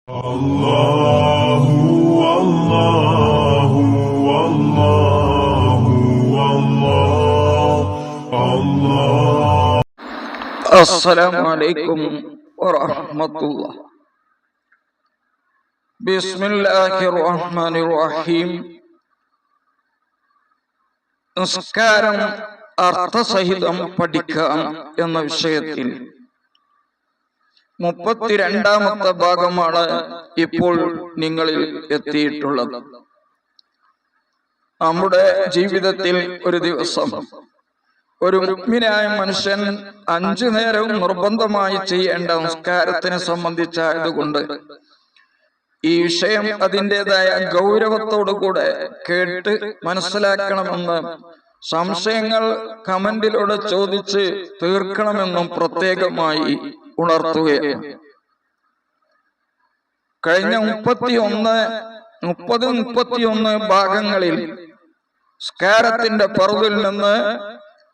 അല്ലാഹു അല്ലാഹു അല്ലാഹു അല്ലാഹു. അസ്സലാമു അലൈക്കും വറഹ്മത്തുള്ളാഹി. ബിസ്മില്ലാഹിർ റഹ്മാനിർ റഹീം. നിസ്കാരം അർത്ഥസഹിതം പഠിക്കാം എന്ന വിഷയത്തിൽ 32ാമത്തെ ഭാഗമാണ് ഇപ്പോൾ നിങ്ങളിൽ എത്തിയിട്ടുള്ളത്. നമ്മുടെ ജീവിതത്തിൽ ഒരു ദിവസം ഒരു മുഅ്മിനായ മനുഷ്യൻ 5 നേരവും നിർബന്ധമായി ചെയ്യേണ്ട നിസ്കാരത്തിനെ സംബന്ധിച്ചായതുകൊണ്ട് ഈ വിഷയം അതിൻ്റെതായ ഗൗരവത്തോടുകൂടെ കേട്ട് മനസ്സിലാക്കണമെന്ന്, സംശയങ്ങൾ കമന്റിലൂടെ ചോദിച്ച് തീർക്കണമെന്നും പ്രത്യേകമായി ഉണർത്തുകയാണ്. കഴിഞ്ഞ 31 ഭാഗങ്ങളിൽ നിസ്കാരത്തിന്റെ ഫർദിൽ നിന്ന്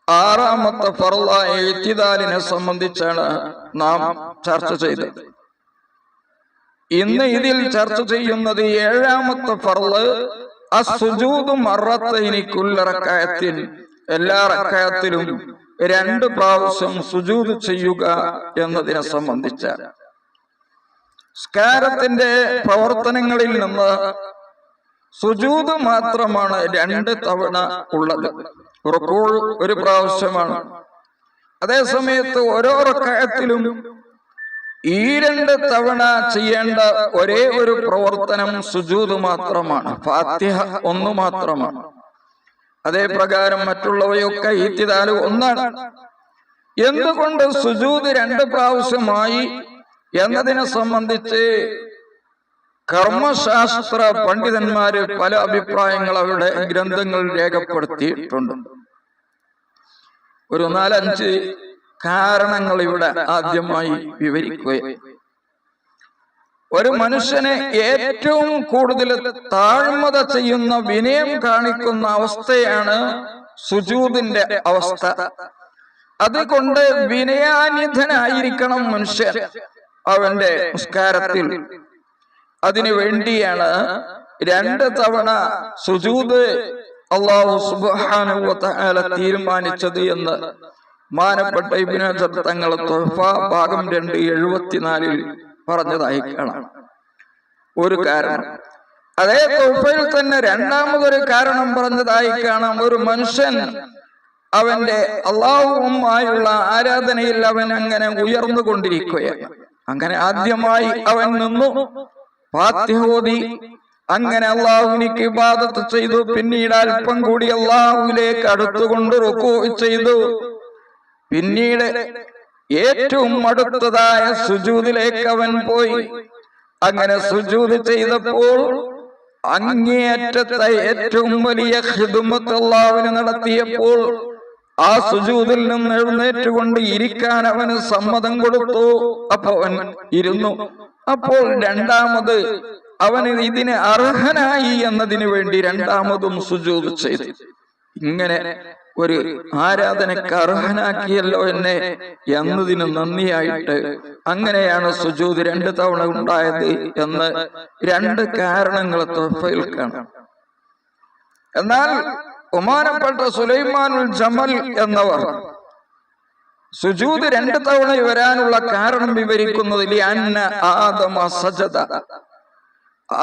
6ാമത്തെ ഫർളായ ഇഅ്തിദാലിനെ സംബന്ധിച്ചാണ് നാം ചർച്ച ചെയ്തത്. ഇന്ന് ഇതിൽ ചർച്ച ചെയ്യുന്നത് 7ാമത്തെ ഫർള് അസ്സുജൂദു മറത്തൈനി കുല്ല റക്അത്തിൻ. എല്ലാ റക്അത്തിലും 2 പ്രാവശ്യം സുജൂദ് ചെയ്യുക എന്നതിനെ സംബന്ധിച്ചാണ്. നിസ്കാരത്തിന്റെ പ്രവർത്തനങ്ങളിൽ നിന്ന് സുജൂദ് മാത്രമാണ് 2 തവണ ഉള്ളത്. റുക്കൂ 1 പ്രാവശ്യമാണ്. അതേസമയത്ത് ഓരോ റക്അത്തിലും ഈ 2 തവണ ചെയ്യേണ്ട ഒരേ ഒരു പ്രവർത്തനം സുജൂദ് മാത്രമാണ്. ഫാത്തിഹ 1 മാത്രമാണ്. അതേ പ്രകാരം മറ്റുള്ളവയൊക്കെ ഇഅ്തിദാൽ 1ആണ്. എന്തുകൊണ്ട് സുജൂദ് 2 പ്രാവശ്യമായി എന്നതിനെ സംബന്ധിച്ച് കർമ്മശാസ്ത്ര പണ്ഡിതന്മാര് പല അഭിപ്രായങ്ങൾ അവരുടെ ഗ്രന്ഥങ്ങൾ രേഖപ്പെടുത്തിയിട്ടുണ്ട്. ഒരു 4-5 കാരണങ്ങൾ ഇവിടെ ആദ്യമായി വിവരിക്കുകയാണ്. ഒരു മനുഷ്യനെ ഏറ്റവും കൂടുതൽ താഴ്മത ചെയ്യുന്ന, വിനയം കാണിക്കുന്ന അവസ്ഥയാണ് സുജൂദിന്റെ അവസ്ഥ. അതുകൊണ്ട് വിനയാനിധനായിരിക്കണം മനുഷ്യൻ അവന്റെ നിസ്കാരത്തിൽ. അതിനു വേണ്ടിയാണ് 2 തവണ സുജൂദ് അല്ലാഹു സുബ്ഹാനഹു വ തആല തീരുമാനിച്ചത് എന്ന് മാനപ്പെട്ട ഇബ്നു ഹജർ തങ്ങൾ തുഹ്ഫ ഭാഗം 2 74 പറഞ്ഞതായി കാണാം. ഒരു കാരണം. അതേ തുഹ്ഫയിൽ തന്നെ 2ാമതൊരു കാരണം പറഞ്ഞതായി കാണാം. ഒരു മനുഷ്യൻ അവന്റെ അല്ലാഹുവുമായുള്ള ആരാധനയിൽ അവൻ അങ്ങനെ ഉയർന്നുകൊണ്ടിരിക്കുകയാണ്. അങ്ങനെ ആദ്യമായി അവൻ നിന്നു, ഫാത്തിഹ ഓതി, അങ്ങനെ അല്ലാഹുവിലേക്ക് ഇബാദത്ത് ചെയ്തു. പിന്നീട് അല്പം കൂടി അല്ലാഹുവിലേക്ക് അടുത്തുകൊണ്ട് റുക്കൂ ചെയ്തു. പിന്നീട് ഏറ്റവും അടുത്തതായ സുജൂദിലേക്ക് അവൻ പോയി. അങ്ങനെ സുജൂദ് ചെയ്തപ്പോൾ അങ്ങേയറ്റത്തെ ഏറ്റവും വലിയ ഖിദ്മത്ത് അല്ലാഹുവിന് നടത്തിയപ്പോൾ ആ സുജൂദിൽ നിന്ന് എഴുന്നേറ്റുകൊണ്ട് ഇരിക്കാൻ അവന് സമ്മതം കൊടുത്തു. അപ്പൊ അവൻ ഇരുന്നു. അപ്പോൾ 2ാമത് അവന് ഇതിന് അർഹനായി എന്നതിന് വേണ്ടി 2ാമതും സുജൂദ് ചെയ്തു. ഇങ്ങനെ ഒരു ആരാധനക്ക് അർഹനാക്കിയല്ലോ എന്നെ എന്നതിന് നന്ദിയായിട്ട് അങ്ങനെയാണ് സുജൂദ് 2 തവണ ഉണ്ടായത് എന്ന് 2 കാരണങ്ങൾ തുഹ്ഫയിൽ കാണാം. എന്നാൽ ബഹുമാനപ്പെട്ട സുലൈമാനുൽ ജമൽ എന്നവർ സുജൂദ് 2 തവണ വരാനുള്ള കാരണം വിവരിക്കുന്നതിൽ അന്ന ആദമ സജദ,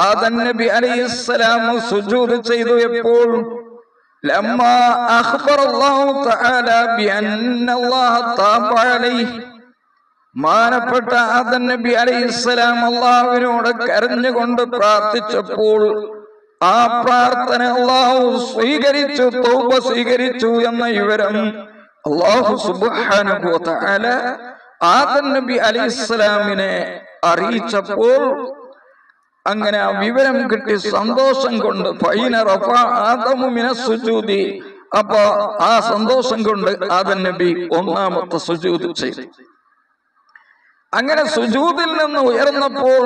ആദം നബി അലൈഹിസ്സലാം സുജൂദ് ചെയ്തു. എപ്പോൾ? ലമ്മാ അഖ്ബറ അല്ലാഹു തആല ബിഅന്ന അല്ലാഹ താബ അലൈഹി. മാനപ്പെട്ട ആദം നബി അലൈഹിസ്സലാം അല്ലാഹുവിനോട് കരഞ്ഞുകൊണ്ട് പ്രാർത്ഥിച്ചപ്പോൾ ആ പ്രാർത്ഥന അല്ലാഹു സ്വീകരിച്ചു, തൗബ സ്വീകരിച്ചു എന്ന വിവരം അല്ലാഹു സുബ്ഹാനഹു വ തആല ആദം നബി അലൈഹിസ്സലാമിനെ അറിയിച്ചപ്പോൾ അങ്ങനെ ആ വിവരം കിട്ടി സന്തോഷം കൊണ്ട് ഫൈന റഫ ആദമു മിനസ് സുജൂദി. അപ്പൊ ആ സന്തോഷം കൊണ്ട് ആദം നബി 1ാമത്തെ സുജൂദ് ചെയ്തു. അങ്ങനെ സുജൂദിൽ നിന്ന് ഉയർന്നപ്പോൾ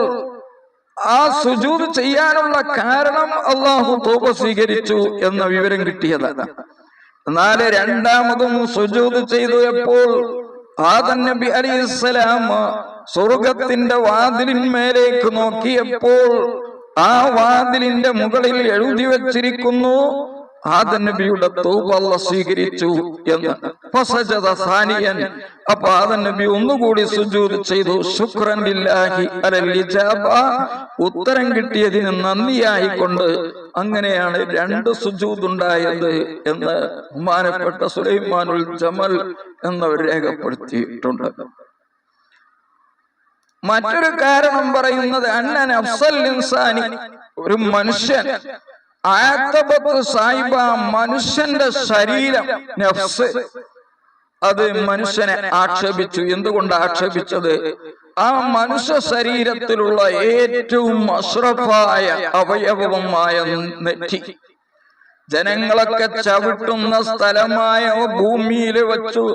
ആ സുജൂദ് ചെയ്യാനുള്ള കാരണം അല്ലാഹു തൗബ സ്വീകരിച്ചു എന്ന വിവരം കിട്ടിയതാണ്. എന്നാൽ 2ാമതും സുജൂദ് ചെയ്തു. എപ്പോൾ? ആദം നബി അലൈഹിസ്സലാം സ്വർഗത്തിന്റെ വാതിലിന്മേലേക്ക് നോക്കിയപ്പോൾ ആ വാതിലിന്റെ മുകളിൽ എഴുതി വച്ചിരിക്കുന്നു ആദം നബിയുടെ തൗബ അല്ലാഹു സ്വീകരിച്ചു എന്ന്. ഫസജദ സാനിയൻ, അപ്പോൾ ആദം നബി ഒന്നുകൂടി സുജൂദ് ചെയ്തു. ശുക്രൻ ലില്ലാഹി അലൽ ഇജാബ, ഉത്തരം കിട്ടിയതിന് നന്ദിയായിക്കൊണ്ട്. അങ്ങനെയാണ് 2 സുജൂദ് ഉണ്ടായത് എന്ന് ബഹുമാനപ്പെട്ട സുലൈമാനുൽ ജമൽ എന്നവർ രേഖപ്പെടുത്തിയിട്ടുണ്ട്. മറ്റൊരു കാരണം പറയുന്നത് അന്ന നഫ്സൽ ഇൻസാനി, ഒരു മനുഷ്യൻ സാഹിബ, മനുഷ്യന്റെ ശരീരം നഫ്സ്, അത് മനുഷ്യനെ ആക്ഷേപിച്ചു. എന്തുകൊണ്ട് ആക്ഷേപിച്ചത്? ആ മനുഷ്യ ശരീരത്തിലുള്ള ഏറ്റവും അഷ്റഫായ അവയവമായ നെറ്റി, ജനങ്ങളൊക്കെ ചവിട്ടുന്ന സ്ഥലമായ ഭൂമിയിൽ വെച്ചു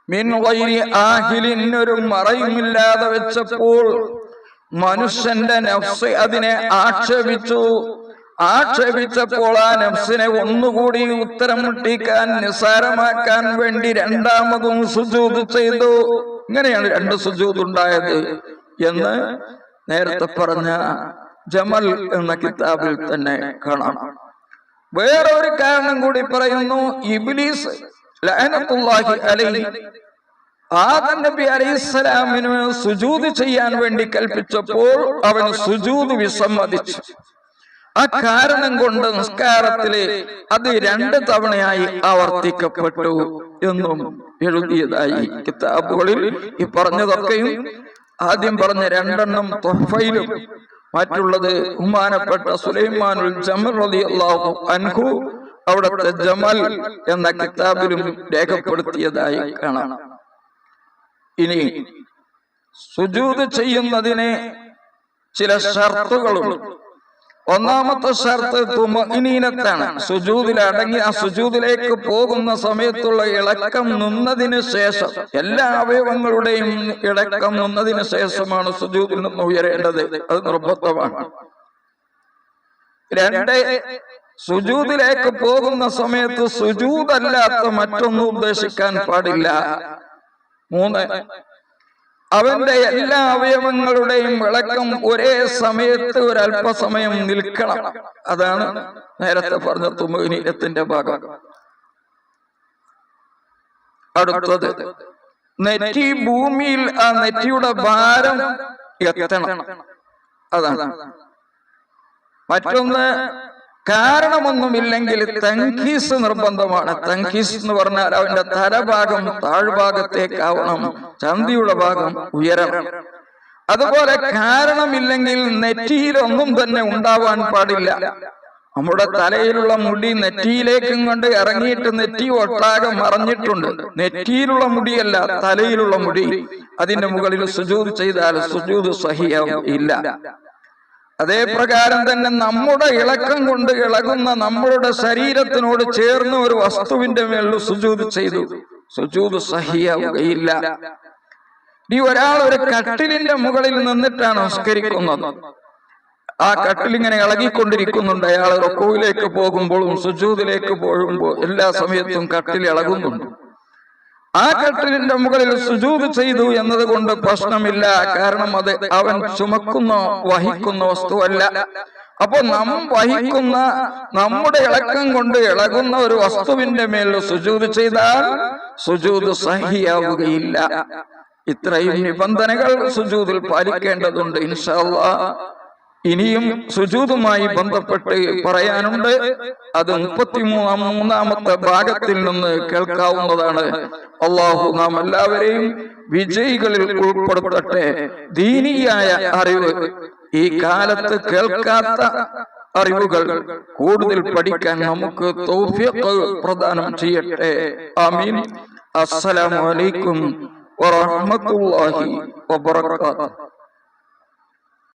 മിൻ ഗൈരി ആഹിലിൻ, ഒരു മറയുമില്ലാതെ വെച്ചപ്പോൾ മനുഷ്യന്റെ നഫ്സ് അതിനെ ആക്ഷേപിച്ചപ്പോൾ ആ നഫ്സിനെ ഒന്നുകൂടി ഉത്തരം മുട്ടിക്കാൻ, നിസാരമാക്കാൻ വേണ്ടി 2ാമതും സുജൂദ് ചെയ്തു. ഇങ്ങനെയാണ് 2 സുജൂദ് ഉണ്ടായത് എന്ന് നേരത്തെ പറഞ്ഞ ജമൽ എന്ന കിതാബിൽ തന്നെ കാണാം. വേറൊരു കാരണം കൂടി പറയുന്നു. ഇബ്ലീസ് ലഅനത്തുല്ലാഹി അലൈഹി ആദം നബി അലൈഹിസ്സലാമിന് സുജൂദ് ചെയ്യാൻ വേണ്ടി കൽപ്പിച്ചപ്പോൾ അവൻ സുജൂദ് വിസമ്മതിച്ചു. ആ കാരണം കൊണ്ട് നിസ്കാരത്തില് അത് 2 തവണയായി ആവർത്തിക്കപ്പെട്ടു എന്നും എഴുതിയതായി കിതാബുകളിൽ. ഈ പറഞ്ഞതൊക്കെയും ആദ്യം പറഞ്ഞ 2 തുഹ്ഫയിലും മറ്റുള്ളത് ബഹുമാനപ്പെട്ട സുലൈമാനുൽ ജമൽ റളിയല്ലാഹു അൻഹു അവിടുത്തെ ജമൽ എന്ന കിതാബിലും രേഖപ്പെടുത്തിയതായി കാണാം. ഇനി സുജൂദ് ചെയ്യുന്നതിന് ചില ഷർത്തുകളുണ്ട്. 1ാമത്തെ ഷർത്ത് തുമഇനീനത്താണ്. സുജൂദിൽ അടങ്ങി ആ സുജൂദിലേക്ക് പോകുന്ന സമയത്തുള്ള ഇളക്കം നിന്നതിന് ശേഷം, എല്ലാ അവയവങ്ങളുടെയും ഇളക്കം നിന്നതിന് ശേഷമാണ് സുജൂദിൽ നിന്ന് ഉയരേണ്ടത്. അത് നിർബന്ധമാണ്. 2, സുജൂദിലേക്ക് പോകുന്ന സമയത്ത് സുജൂദല്ലാത്ത മറ്റൊന്നും ഉദ്ദേശിക്കാൻ പാടില്ല. 3, അവന്റെ എല്ലാ അവയവങ്ങളുടെയും വിളക്കം ഒരേ സമയത്ത് ഒരല്പസമയം നിൽക്കണം. അതാണ് നേരത്തെ പറഞ്ഞ തുമഇനീനത്തിന്റെ ഭാഗം. അടുത്തത് നെറ്റി ഭൂമിയിൽ, ആ നെറ്റിയുടെ ഭാരം എത്തണം. അതാണ്. മറ്റൊന്ന്, കാരണമൊന്നുമില്ലെങ്കിൽ തൻഖീസ് നിർബന്ധമാണ്. തൻഖീസ് എന്ന് പറഞ്ഞാൽ അവന്റെ തലഭാഗം താഴ്ഭാഗത്തേക്കാവണം, ചന്തിയുടെ ഭാഗം ഉയരണം. അതുപോലെ കാരണമില്ലെങ്കിൽ നെറ്റിയിലൊന്നും തന്നെ ഉണ്ടാവാൻ പാടില്ല. നമ്മുടെ തലയിലുള്ള മുടി നെറ്റിയിലേക്കും കൊണ്ട് ഇറങ്ങിയിട്ട് നെറ്റി ഒട്ടാകെ മറഞ്ഞിട്ടുണ്ട്. നെറ്റിയിലുള്ള മുടിയല്ല, തലയിലുള്ള മുടി. അതിന്റെ മുകളിൽ സുജൂദ് ചെയ്താൽ സുജൂദ് സഹിയാവില്ല. അതേ പ്രകാരം തന്നെ നമ്മുടെ ഇളക്കം കൊണ്ട് ഇളകുന്ന നമ്മളുടെ ശരീരത്തിനോട് ചേർന്ന് ഒരു വസ്തുവിന്റെ മേൽ സുജൂദ് ചെയ്തു, സുജൂദ് സഹിയാവുകയില്ല. ഈ ഒരാൾ ഒരു കട്ടിലിന്റെ മുകളിൽ നിന്നിട്ടാണ് നമസ്കരിക്കുന്നത്. ആ കട്ടിലിങ്ങനെ ഇളകിക്കൊണ്ടിരിക്കുന്നുണ്ട്. അയാൾ റുക്കൂയിലേക്ക് പോകുമ്പോഴും സുജൂദിലേക്ക് പോകുമ്പോൾ എല്ലാ സമയത്തും കട്ടിൽ ഇളകുന്നുണ്ട്. ആ കട്ടിലിന്റെ മുകളിൽ സുജൂദ് ചെയ്തു എന്നതുകൊണ്ട് പ്രശ്നമില്ല. കാരണം അത് അവൻ വഹിക്കുന്ന വസ്തുവല്ല. അപ്പൊ വഹിക്കുന്ന നമ്മുടെ ഇളക്കം കൊണ്ട് ഇളകുന്ന ഒരു വസ്തുവിന്റെ മേൽ സുജൂദ് ചെയ്താൽ സുജൂദ് സഹിയാവുകയില്ല. ഇത്രയും നിബന്ധനകൾ സുജൂദിൽ പാലിക്കേണ്ടതുണ്ട്. ഇൻഷാ അല്ലാഹ് ഇനിയും സുജൂദുമായി ബന്ധപ്പെട്ട് പറയാനുണ്ട്. അത് 33-ാമത്തെ ഭാഗത്തിൽ നിന്ന് കേൾക്കാവുന്നതാണ്. അള്ളാഹു നാം എല്ലാവരെയും വിജയികളിൽ ഉൾപ്പെടുത്തട്ടെ. ദീനിയായ അറിവ്, ഈ കാലത്ത് കേൾക്കാത്ത അറിവുകൾ കൂടുതൽ പഠിക്കാൻ നമുക്ക് തൗഫീഖ് പ്രദാനം ചെയ്യട്ടെ. ആമീൻ. അസ്സലാമു അലൈക്കും വറഹ്മത്തുള്ളാഹി വബറകാതുഹു.